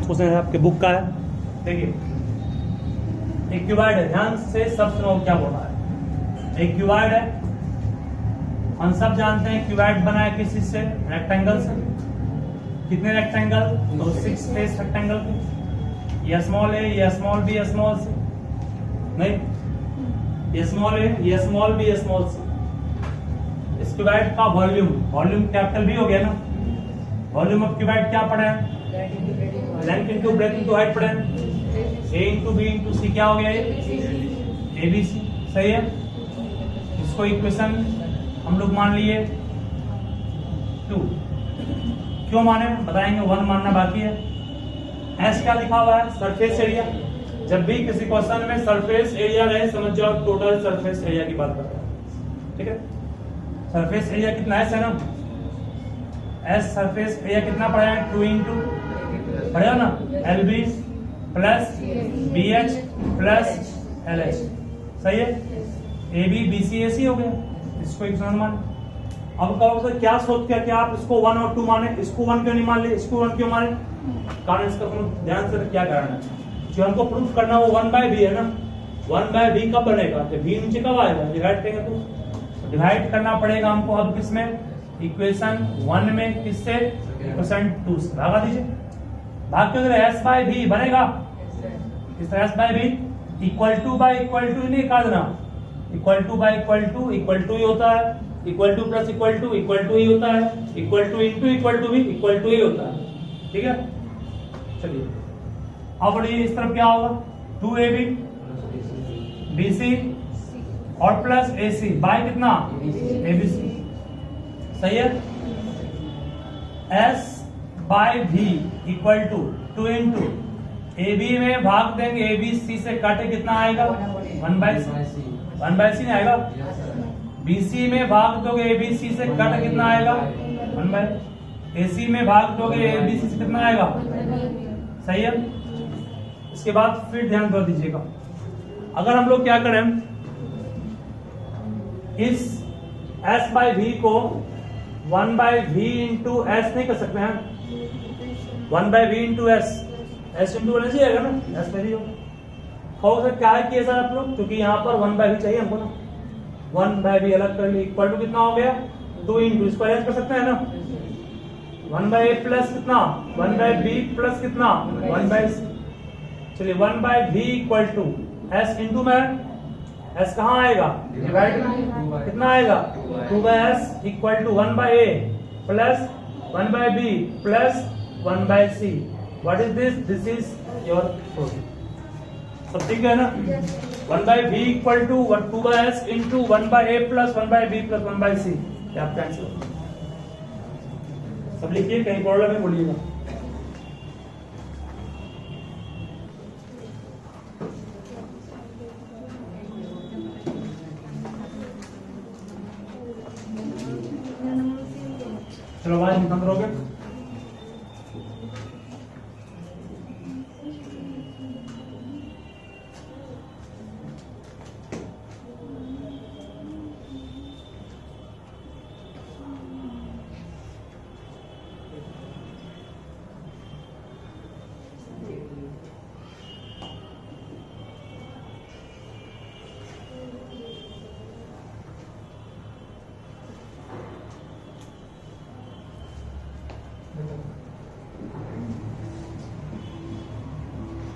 Question आपके book का है। देखिए एक क्यूबॉइड है, ध्यान से सब सुनो क्या बोल रहा है। एक क्यूबॉइड है, हम सब जानते हैं क्यूबॉइड बना है किस चीज से, रेक्टेंगल से। कितने रेक्टेंगल? तो 6 फेस रेक्टेंगल के। ये स्मॉल है, ये स्मॉल बी, स्मॉल से नहीं, ये स्मॉल है, ये स्मॉल बी, स्मॉल से। इस क्यूबॉइड का वॉल्यूम, वॉल्यूम कैपिटल भी हो गया ना। वॉल्यूम ऑफ क्यूबॉइड क्या पढ़े हैं? Length into breadth into height पढ़े हैं। A into B into C क्या हो गया? A B C. सही है। इसको इक्वेशन हम लोग मान लिए 2। क्यों माने बताएंगे, 1 मानना बाकी है। एस क्या लिखा हुआ है? Surface area. जब भी किसी क्वेश्चन में सरफेस एरिया रहे समझ जाओ टोटल सरफेस एरिया की बात कर रहे हैं। ठीक है, सरफेस एरिया कितना है ना? एस सरफेस एरिया कितना पड़ा है? 2 इंटू पढ़ा ना, L B plus B H plus L H. सही है। ए बी बी सी ए सी हो गया, इसको इक्वेशन मान। अब कहो क्या सोच के क्या आप इसको 1 और 2 माने, इसको 1 क्यों नहीं मान ले, इसको 1 क्यों माने? कारण इसका ध्यान से क्या कारण है, जो हमको प्रूफ करना वो 1/b है ना। 1/b कब बनेगा? जब b नीचे कब आएगा? डिवाइड करेंगे तो डिवाइड करना पड़ेगा हमको। अब किसमें? इक्वेशन 1 में। किससे? इक्वेशन 2 से। भागा दीजिए, भाग के s/b बनेगा। इस s/b equal to by equal to नहीं कर देना, equal to by equal to ही होता है, equal to plus equal to ही होता है, equal to into equal to भी इक्वल टू ही होता है। ठीक है, चलिए अब बढ़िए इस तरफ क्या होगा? 2ab bc और प्लस ac बाय कितना? abc। सही है। s by v equal to 2 into ab में भाग देंगे, abc से काटे कितना आएगा? 1/c नहीं आएगा। bc में भाग दोगे abc से काटे कितना आएगा? 1/ac में भाग दोगे abc से कितना आएगा? सही है। इसके बाद फिर ध्यान कर दीजिएगा, अगर हम लोग क्या करें, इस s/v को 1/v इंटू s नहीं कर सकते हैं? 1/v इंटू s इंटू होना चाहिए ना, s/v हो क्या है किया सर आप लोग, क्योंकि यहाँ पर 1/v चाहिए हमको ना। 1/v अलग कर लिए, इक्वल टू कितना हो गया? 2 इंटू, इसको अरेंज कर सकते हैं ना। 1/a प्लस कितना? 1/b प्लस कितना? 1/c। चलिए 1/v equal to s into में s कहाँ आएगा? डिवाइड कितना आएगा? 2/s इक्वल टू 1/a प्लस 1/b प्लस 1/c। What is this? This is your proof. सब ठीक है ना? 1/v equal to 2/s into 1/a प्लस 1/b प्लस 1/c। क्या आपका आंसर? सब लिखिए, कहीं प्रॉब्लम है बोलिएगा। चलो आवाज बंद करोगे।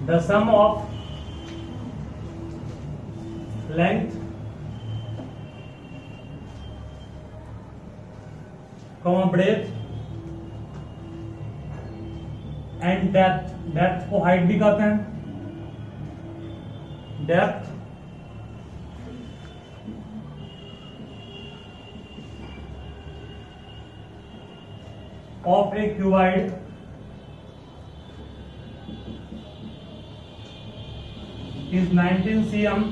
The sum of length, breadth and depth, depth को height भी कहते हैं, depth of a cuboid is 19 cm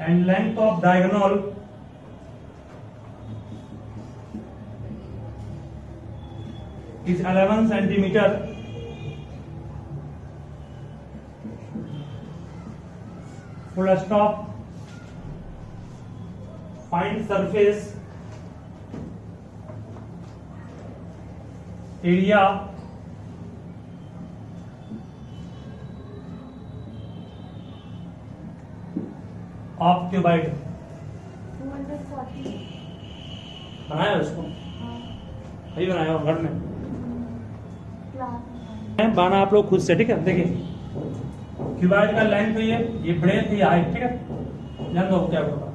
and length of diagonal is 11 centimeter. Full stop. find surface area of cuboid. 240. बनाया उसको, अभी बनाया हो घर में, क्लास बनाना आप लोग खुद से, ठीक है। देखिए क्यूबॉइड का लेंथ ये ब्रेथ ये हाइट, ठीक है। लेंथ ऑफ क्या होगा,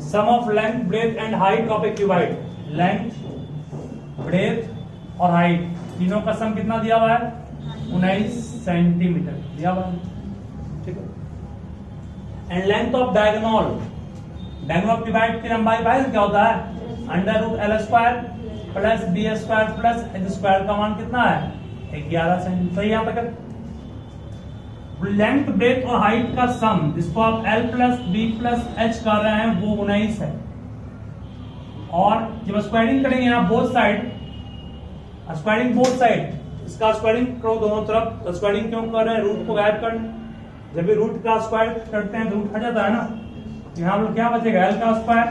sum of length breadth and height of a cuboid. Length, breadth और हाइट तीनों का सम कितना दिया हुआ है, 19 सेंटीमीटर दिया हुआ है, ठीक है। And length of diagonal, diagonal of cuboid की लंबाई भाई क्या होता है, √L² plus B² plus H² का मान कितना है, 11 सेंटीमीटर। सही यहाँ तक। लेंथ, ब्रेथ और हाइट का सम जिसको आप L plus B plus H कर रहे हैं वो 19 है। और जब स्क्वायरिंग करेंगे यहाँ both side, squaring both side, इसका स्क्वायरिंग करो दोनों तरफ। तो स्क्वायरिंग क्यों कर रहे हैं, रूट को गायब करने। जब भी रूट का स्क्वायर करते हैं तो रूट हट जाता है ना, यहाँ पर क्या बचेगा, L का स्क्वायर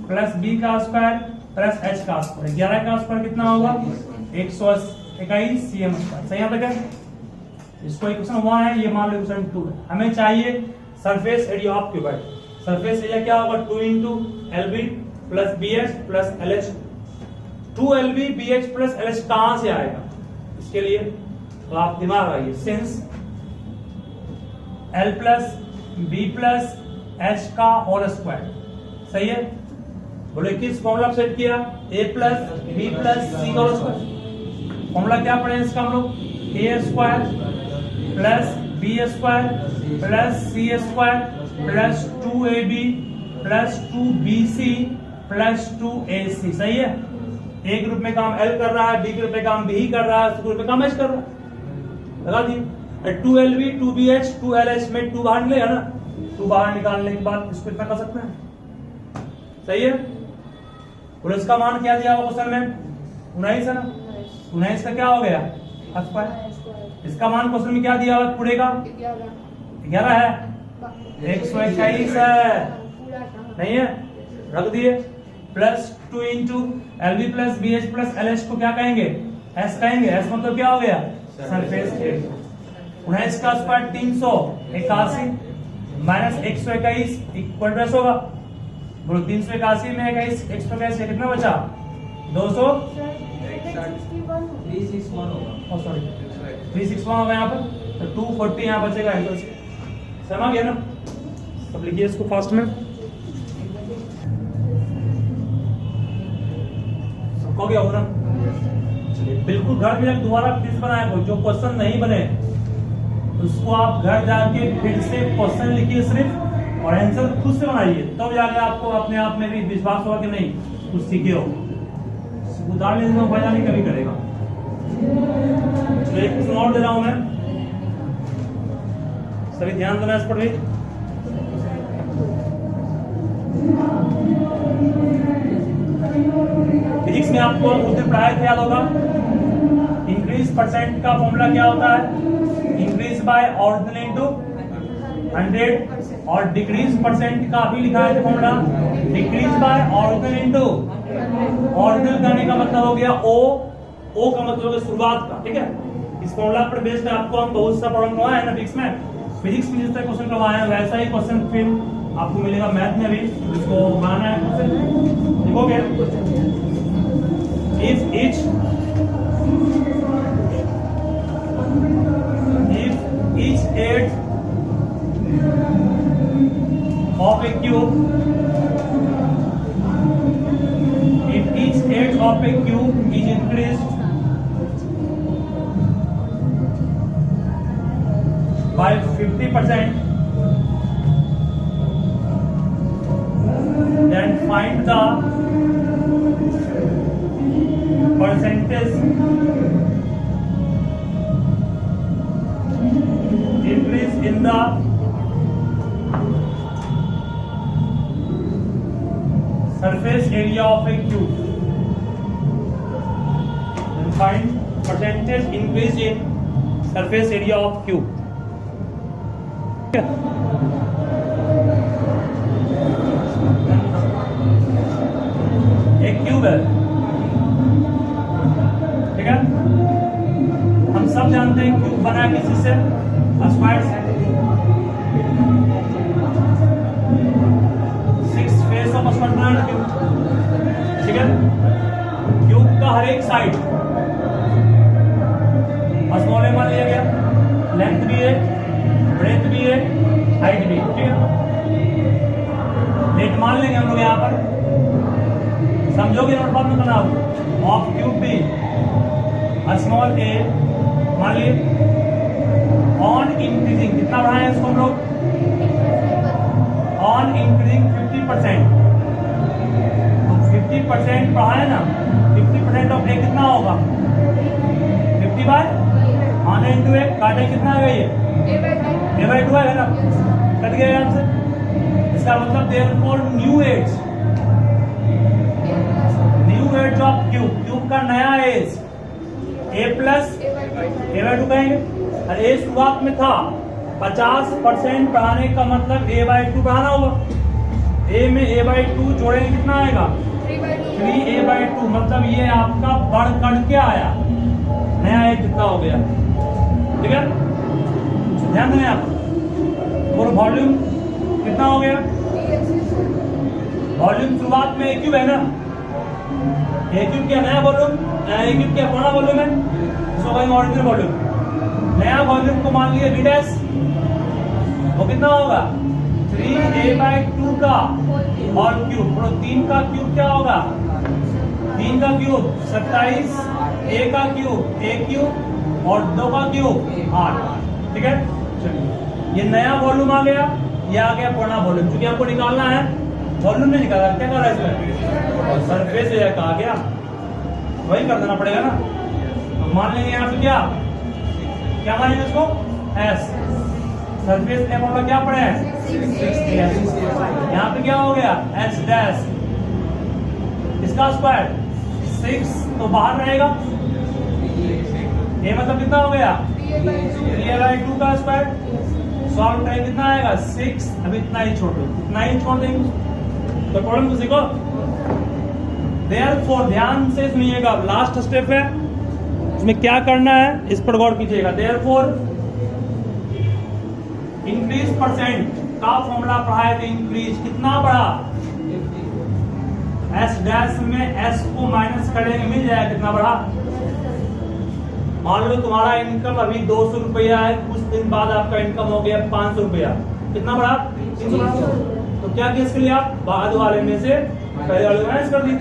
प्लस B का स्क्वायर प्लस H का स्क्वायर। 11 का स्क्वायर कितना होगा, 121 cm²। सही यहाँ तक है। इसको इक्वेशन 1 है, ये मान लो इक्वेशन 2 है। हमें चाहिए surface area of cuboid. Surface area क्या होगा, 2 × LB plus BH plus LH। 2LB BH plus LH कहां से आएगा, इसके लिए तो आप दिमाग लगाइए। Since L plus B plus H का होल स्क्वायर, सही है। बोले किस फॉर्मूला सेट किया, A plus B plus C का होल स्क्वायर। फॉर्मूला क्या पढ़े इसका हम लोग, A² plus B² plus C² plus 2AB plus 2BC plus 2AC। सही है। A ग्रुप में काम L कर रहा है, B ग्रुप में काम B ही कर रहा है, C ग्रुप में काम H कर रहा है। लगा दिए। 2LB 2BH 2LH में 2 बाहर निकलेगा ना, 2 बाहर निकालने के बाद इसको इतना कर सकते हैं। सही है। और इसका मान क्या दिया हुआ क्वेश्चन में, 19 है ना। 19 का क्या हो गया, स्क्वायर। इसका मान क्वेश्चन में क्या दिया हुआ पूरे का, 11 है, 121 है, नहीं है, रख दिए। Plus 2 × LB plus BH plus LH को क्या कहेंगे, S कहेंगे। S मतलब क्या हो गया, सरफेस एरिया। 19 का स्क्वायर 381 माइनस 121 इक्वल टू होगा, बोलो 381 में 21 121 कितना बचा, 361 होगा यहाँ पर। तो 240 यहाँ बचेगा आंसर से। समझ गया ना। अब लिखिए इसको फास्ट में, सबको क्या होगा। चलिए बिल्कुल घर में दोबारा फिर बनाए, जो क्वेश्चन नहीं बने उसको आप घर जाके फिर से क्वेश्चन लिखिए सिर्फ, और आंसर खुद से बनाइए, तब जाके आपको अपने आप में भी विश्वास होगा कि नहीं कुछ सीखे हो। उदाहरण लेने में भैया नहीं कभी करेगा। तो एक क्वेश्चन और दे रहा हूं मैं, सभी ध्यान देना इस पर भी। फिजिक्स में आपको उस दिन पढ़ाया याद होगा, इंक्रीज परसेंट का फॉर्मूला क्या होता है, इंक्रीज बाय ऑर्डिनल इनटू 100, और डिक्रीज परसेंट का भी लिखा है formula, decrease by ordinal into. Ordinal करने का मतलब हो गया O का मतलब हो गया शुरुआत का, ठीक है। इस फॉर्मूला पर बेस्ड आपको हम बहुत सा प्रॉब्लम करवाए हैं ना फिजिक्स में। फिजिक्स में जिस तरह क्वेश्चन करवाए हैं वैसा ही क्वेश्चन फिर आपको मिलेगा मैथ में भी, इसको बनाना है क्वेश्चन। लिखोगे, if each edge of a cube, if each edge of a cube is increased by 50%, then find the percentage increase in the surface area of a cube. Then find percentage increase in surface area of cube. Side, small a मान लिया गया, length भी है, breath भी है, height भी, ठीक है। लेट मान लेंगे हम लोग यहाँ पर, समझोगे नोट बाद में बनाओ। Of cube B small a मान लिए, ऑन इंक्रीजिंग कितना बढ़ाएं इसको हम लोग, ऑन इंक्रीजिंग 50%, तो 50% बढ़ाए ना, 50% ऑफ ए कितना होगा 50 बाय ऑन इंटू ए, काटे कितना आ गई है ए बाई 2 है ना, कट गया यहाँ से। इसका मतलब therefore new edge of cube, cube का नया edge a plus a by 2 कहेंगे, और ए शुरुआत में था 50% बढ़ाने का मतलब ए बाई 2 बढ़ाना होगा। ए में ए बाई 2 जोड़ेंगे कितना आएगा 3a बाई 2, मतलब ये आपका बढ़ कट के आया, नया एज कितना हो गया, ठीक है। ध्यान दें आप, और वॉल्यूम कितना हो गया, वॉल्यूम शुरुआत में ए क्यूब है ना, ए क्यूब क्या नया वॉल्यूम, ए क्यूब क्या पुराना वॉल्यूम है, इसको कहेंगे ऑर्डिनरी वॉल्यूम। नया वॉल्यूम को मान लिया v' वो कितना होगा 3a बाई 2 का और क्यूब, 3 का क्यूब क्या होगा 3 का क्यूब 27, a का क्यूब a क्यूब और 2 का क्यूब 8, ठीक है। ये नया वॉल्यूम आ गया, ये आ गया पुराना वॉल्यूम। क्योंकि आपको निकालना है, वॉल्यूम नहीं निकाला, क्या कर रहा है इसमें सरफेस एरिया कहा गया, वही कर देना पड़ेगा ना। तो मान लेंगे यहाँ पे क्या मानेंगे इसको एस, सरफेस ए फॉर्मूला क्या पड़े हैं 6as, यहाँ पे क्या हो गया एच डैश, इसका स्क्वायर 6 तो बाहर रहेगा, ए मतलब कितना हो गया 3a बाई 2 का स्क्वायर, सॉल्व करें कितना आएगा 6, अभी इतना ही छोड़ दो, इतना ही छोड़ देंगे तो प्रॉब्लम को सीखो। देयरफॉर ध्यान से सुनिएगा, लास्ट स्टेप है, इसमें क्या करना है इस पर गौर कीजिएगा। देयरफॉर इंक्रीज परसेंट का फॉर्मूला पढ़ाए थे, इंक्रीज कितना बढ़ा, एस डैश में एस को माइनस करेंगे मिल जाएगा कितना बढ़ा। मान लो तुम्हारा इनकम अभी 200 रुपया है, कुछ दिन बाद आपका इनकम हो गया 500 रुपया, कितना बढ़ा 300। तो क्या किया इसके लिए आप बाद वाले में से पहले वाले को माइनस कर दी,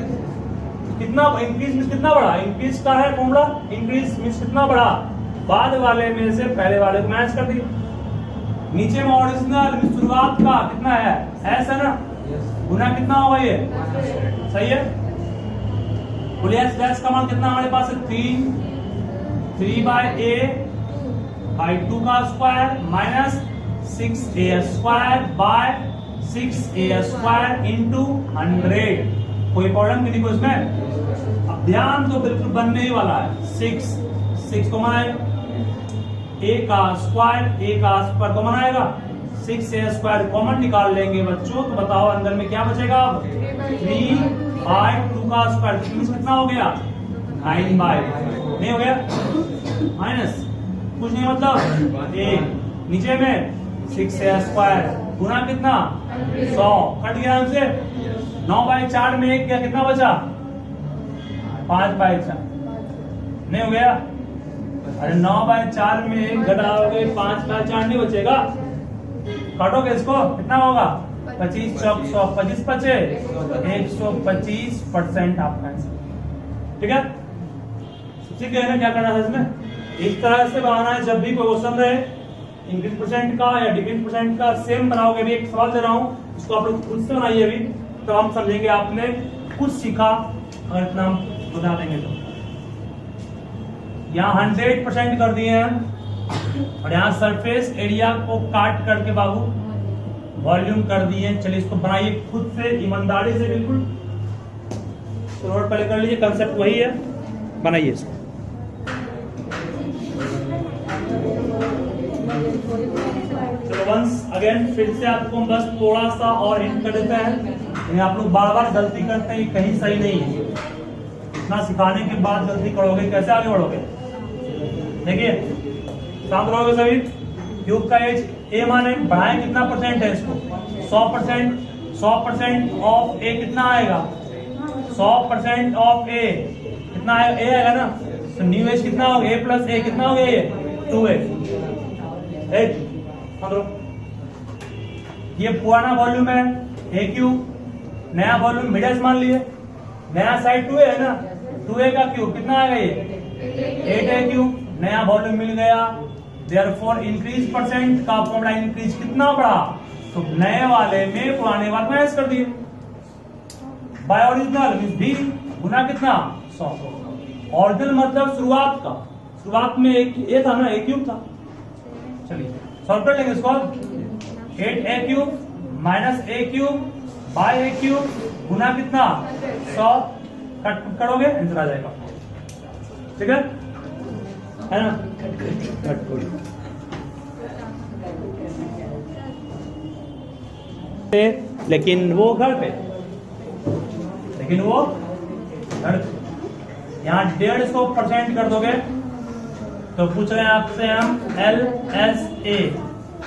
कितना इंक्रीज मींस कितना बढ़ा, इंक्रीज का है फॉर्मूला, इंक्रीज मींस कितना बढ़ा, बाद वाले में से पहले वाले को माइनस कर दी। नीचे में ओरिजिनल शुरुआत का कितना है एस है ना, गुना कितना होगा ये सही है। बोलिए एस डैश का मान कितना हमारे पास है 3 बाई ए बाई 2 का square minus 6a square by 6a square into 100। कोई प्रॉब्लम नहीं को इसमें, अब ध्यान तो बिल्कुल बनने ही वाला है। 6 को बनाएगा, a का स्क्वायर कॉमन आएगा, 6a स्क्वायर कॉमन निकाल लेंगे बच्चों, तो बताओ अंदर में क्या बचेगा अब 3 बाई 2 का स्क्वायर कितना हो गया 9 बाई, नहीं हो गया माइनस कुछ नहीं मतलब 1, नीचे में 6a स्क्वायर गुना कितना 100, कट गया हमसे 9 बाई 4 में 1 क्या कितना बचा 5 बाई 4, नहीं हो गया। अरे 9 बाई 4 में 1 घटाओगे 5 बाई 4 नहीं बचेगा, काटोगे इसको कितना होगा 25 चौक 100, 25 बचे 125% आपका आंसर, ठीक है। ठीक है ना, क्या करना है इसमें इस तरह से बनाना है। जब भी कोई क्वेश्चन रहे इंक्रीज परसेंट का या डिक्रीज परसेंट का सेम बनाओगे। अभी एक सवाल दे रहा हूँ, इसको आप लोग खुद से बनाइए अभी, तो हम समझेंगे आपने कुछ सीखा, अगर इतना हम बता देंगे तो। यहाँ 100% कर दिए हैं और यहाँ सरफेस एरिया को काट करके बाबू वॉल्यूम कर दिए। चलिए इसको बनाइए खुद से ईमानदारी से, बिल्कुल तो नोट पहले कर लीजिए, कंसेप्ट वही है, बनाइए इसको। चलो वंस अगेन फिर से आपको बस थोड़ा सा और हिंट कर देते हैं, आप लोग बार बार गलती करते हैं, कहीं सही नहीं है। इतना सिखाने के बाद गलती करोगे कैसे आगे बढ़ोगे। देखिए शांत रहोगे सभी। क्यूब का एज ए माने बढ़ाएं कितना परसेंट है इसको 100%, 100% ऑफ ए कितना आएगा 100% ऑफ ए कितना है, ए आएगा ना, तो न्यू एज कितना होगा, ए प्लस ए कितना हो गया, ये 2a। ये पुराना वॉल्यूम है ए क्यूब, नया वॉल्यूम मिडल मान लिए, नया साइड 2a है ना, 2a का क्यूब कितना आएगा, ये 8a क्यूब, नया वॉल्यूम मिल गया। देयरफॉर इंक्रीज परसेंट का फॉर्मूला इंक्रीज कितना बढ़ा, तो नए वाले में पुराने वाले माइनस कर दिए, बाय ओरिजिनल मींस भी गुना कितना 100। ओरिजिनल मतलब शुरुआत का, शुरुआत में एक ए था ना, ए क्यूब था। चलिए सॉल्व कर लेंगे इसको। 8a cube minus a cube by a cube गुना कितना 100, कट करोगे आंसर आ जाएगा, ठीक है ना। लेकिन वो घर पे, यहाँ 150% कर दोगे तो पूछ रहे हैं आपसे हम LSA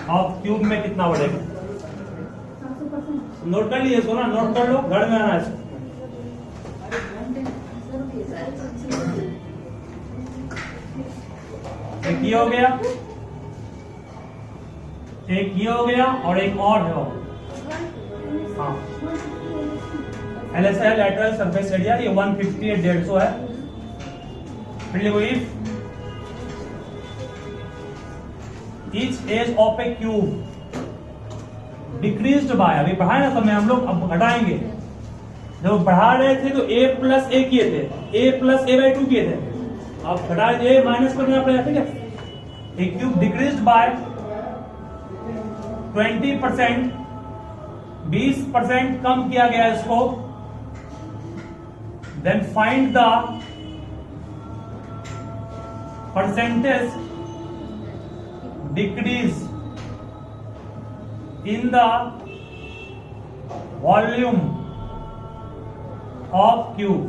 ऑफ क्यूब में कितना बढ़ेगा। नोट कर लिए इसको ना, नोट कर लो, घर में आना है। एक ये हो गया, एक ये हो गया और एक और है। हाँ LSA लैटरल सरफेस एरिया, ये 150 है, 150 है। फिर each edge of a cube decreased by, अभी बढ़ाए ना, तो मैं हम लोग अब घटाएंगे। जब बढ़ा रहे थे तो a प्लस a किए थे, a प्लस a बाई 2 किए थे, अब घटा a माइनस करना पड़ेगा, ठीक है। a cube decreased by 20%, 20% कम किया गया इसको। Then find the percentage decrease in the volume of cube,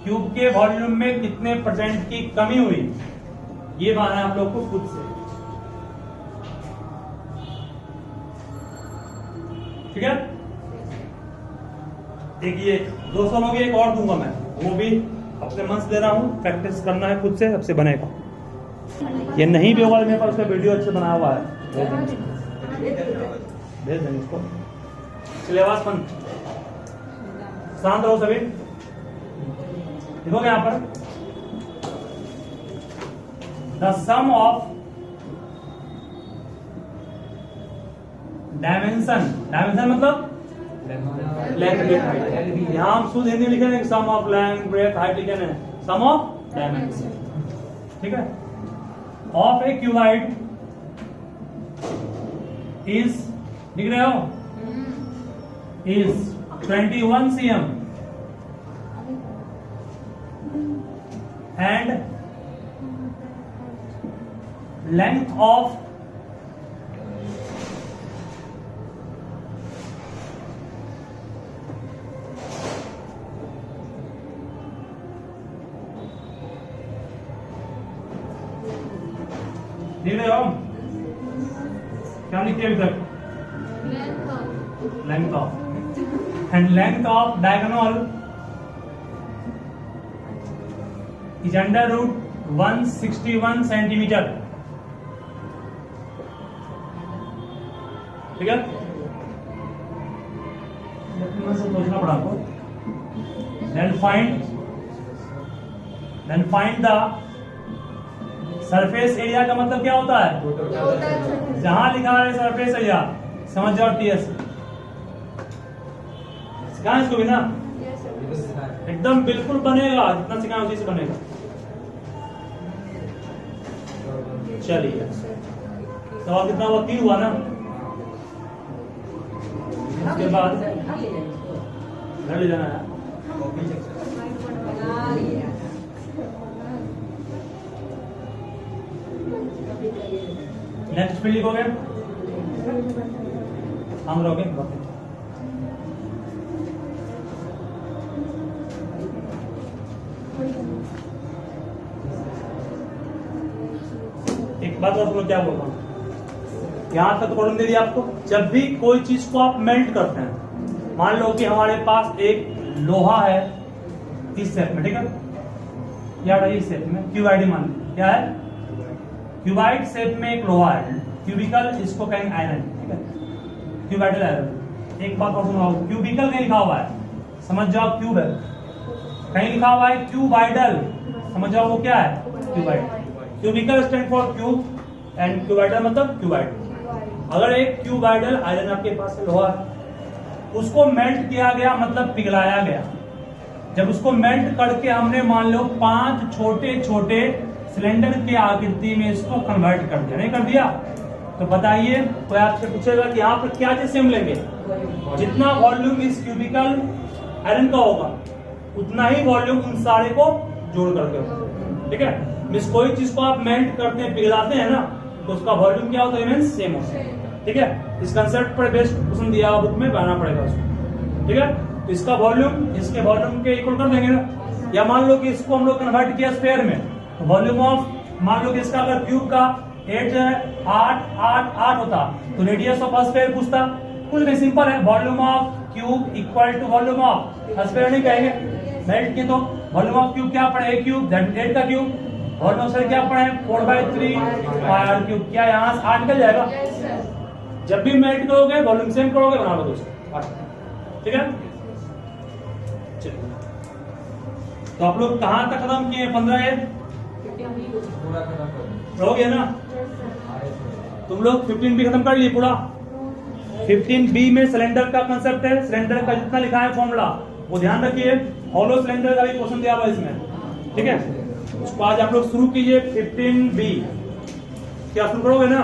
cube के वॉल्यूम में कितने परसेंट की कमी हुई, ये माना है आप लोग को खुद से, ठीक है। एक ये 200 लोग, एक और दूंगा मैं, वो भी अपने मन से दे रहा हूँ, प्रैक्टिस करना है खुद से, सबसे बनेगा। ये नहीं भी होगा मेरे पास, उसका वीडियो अच्छे बना हुआ है, भेज देंगे इसको। सिलेबस बंद, शांत रहो सभी। देखोगे यहाँ पर the sum of dimension, dimension मतलब लेंथ ब्रेथ हाइट, यहाँ हम शुद्ध हिंदी लिखे हैं, sum of length breadth height लिखे हैं, सम ऑफ डायमेंशन, ठीक है, ऑफ ए क्यूबाइड इज, लिख रहे हो, is 21 cm and length of लिख रहे हो, क्या लिखते अभी तक, length of, and length of diagonal is under root 161 centimetre, ठीक है। सोचना पड़ा आपको। then find the surface area का मतलब क्या होता है, जहां लिखा है सरफेस एरिया, समझ जाओ टीएस, सिखाएं इसको भी ना, एकदम बिल्कुल बनेगा, जितना सिखाएं उसी से बनेगा। चलिए सवाल कितना हुआ, 3 हुआ ना, उसके बाद घर ले जाना है। नेक्स्ट पे लिखोगे, हम रहोगे एक बात और सुनो, क्या बोल रहा हूं, यहां तक प्रॉब्लम दे दिया आपको। जब भी कोई चीज को आप मेल्ट करते हैं, मान लो कि हमारे पास एक लोहा है इस शेप में, ठीक है, या इस शेप में क्यूबाइड मान लीजिए, क्या है क्यूबाइड शेप में एक लोहा है, क्यूबिकल इसको कहेंगे आयरन, ठीक है, क्यूबाइडल आयरन। एक बात और सुनो, क्यूबिकल कहीं लिखा हुआ है, समझ जाओ क्यूब है, कहीं लिखा हुआ है क्यूबाइडल, समझ जाओ वो क्या है cuboid. Cubical stand for cube and cuboidal मतलब क्यूबाइड। अगर एक क्यूबाइडल आयरन आपके पास लोहा है, उसको मेल्ट किया गया मतलब पिघलाया गया, जब उसको मेल्ट करके हमने मान लो 5 छोटे छोटे सिलेंडर के आकृति में इसको कन्वर्ट कर दिया, नहीं कर दिया, तो बताइए कोई आपसे पूछेगा कि यहाँ पर क्या चीज सेम लेंगे, जितना वॉल्यूम इस क्यूबिकल आयरन का होगा उतना ही वॉल्यूम उन सारे को जोड़ करके होगा, ठीक है। मीन्स कोई चीज को आप मेल्ट करते हैं पिघलाते हैं ना, तो उसका वॉल्यूम क्या होता है, मीन्स सेम होता है, ठीक है। इस कंसेप्ट पर बेस्ट क्वेश्चन दिया हुआ बुक में बनाना पड़ेगा उसको, ठीक है। तो इसका वॉल्यूम इसके वॉल्यूम के इक्वल कर देंगे ना, या मान लो कि इसको हम लोग कन्वर्ट किया स्फीयर में, तो वॉल्यूम ऑफ मान लो कि इसका अगर क्यूब का 8 होता तो रेडियस ऑफ स्फीयर पूछता, कुछ नहीं, सिंपल है, volume of cube equal to volume of sphere नहीं कहेंगे, मेल्ट किए तो वॉल्यूम ऑफ क्यूब क्या पड़े, क्यूब दैट 8 का क्यूब, वॉल्यूम ऑफ स्फीयर क्या पड़े 4/3 पाई क्यूब, क्या यहाँ 8 निकल जाएगा, जब भी मेल्ट करोगे वॉल्यूम सेम करोगे बना लो दोस्तों, ठीक है। तो आप लोग कहां तक खत्म किए 15 हो गया ना, तुम लोग 15 भी खत्म कर लिए पूरा। 15B में सिलेंडर का कंसेप्ट है, सिलेंडर का जितना लिखा है फॉर्मूला वो ध्यान रखिए, हॉलो सिलेंडर का भी क्वेश्चन दिया हुआ इसमें, ठीक है। उसको आज आप लोग शुरू कीजिए 15B, क्या शुरू करोगे ना,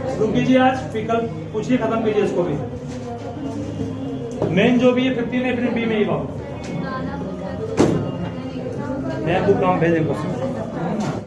शुरू कीजिए आज, फिर कल पूछिए खत्म कीजिए इसको भी, मेन जो भी है 15 है 15B में ही बात, मैं बुक नाम भेजेंगे।